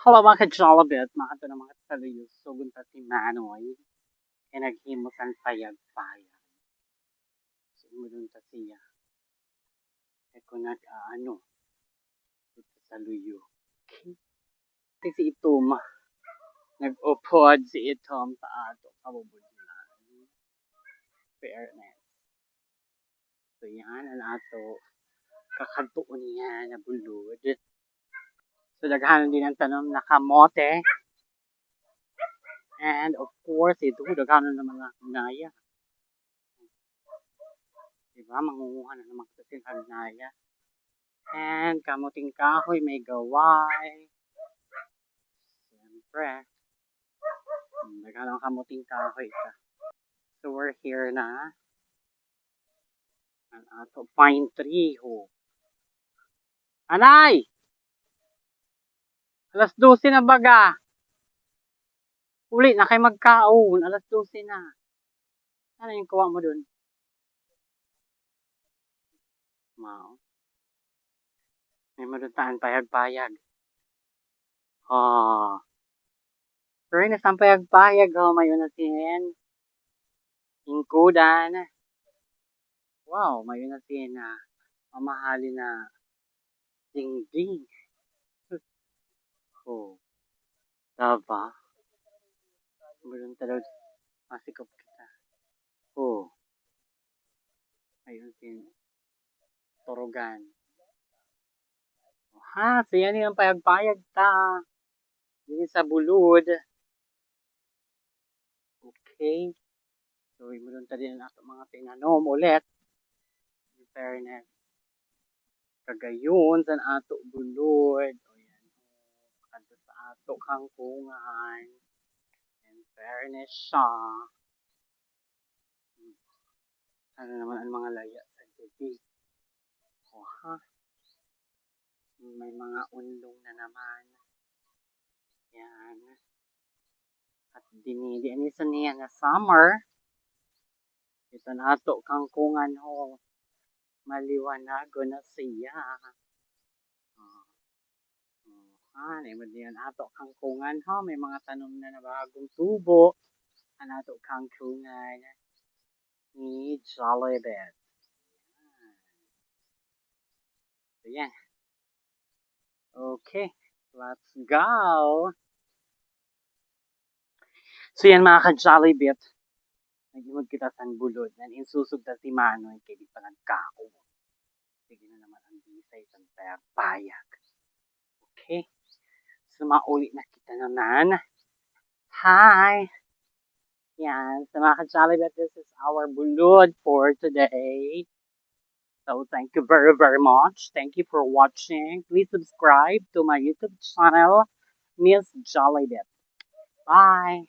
Hello mga ka-Jollibit, mga ito na mga taluyos. So, gunta si Manoy, e naghimusan payag-payag. So, umulunta siya. E kung nag-ano, ito sa luyo. Okay. Si Itom, nag-upod si Itom sa ato, kabubulan. Fairness. So, yan, ang ato, kakatuon niya na bulod. So, daghanan din ang tanong na kamote. And, of course, ito, daghanan naman na naya. Diba? Mangunguha na naman kasi ng hagnaya. And kamuting kahoy, may gaway. Siyempre. Naghalang kamuting kahoy ka. So we're here na. Ang ato pine tree ho. Anay! Alas 12 na baga. Uli na kay magkaon. Alas 12 na. Ano yung kuha mo dun? Mao. May maduntaan payag-payag. Oh. Pero na sa payag-payag. Oh, may unasin. Ingkudan. Wow, may unasin na. Mamahali na. Ding-ding. Oh. Diba? Meron talaga masikap kita. Oh. Ayun sin Torogan. Ha, siya niyang payag-payag ta. Dili sa bulod. Okay. So, meron ta din ato mga tinanom ulit. In fairness. Kagayon sa ato bulod. O yan. Kanto sa ato kangkungan. In fairness siya. Ano naman ang mga laya sa gabi. O ha. May mga undong na naman. Yan. At dinidian sa niya na summer. Ito na ato kangkungan ho. Maliwanago na siya. Naman diyan ato kangkungan ho. May mga tanom na bagong tubo. Ang ato kangkungan ni Jollibit. So yan. Okay. Let's go. So yan mga ka-Jollibit. Nagimod kita sa bulod. Nan insusog ta si Manoy kay di pa nagkao. Sige na naman ang bisay sa payag. Okay. So mauli na kita naman. Hi. Yan. So mga ka-Jollibit, this is our bulod for today. So thank you very, very much. Thank you for watching. Please subscribe to my YouTube channel, Miss Jollibit. Bye.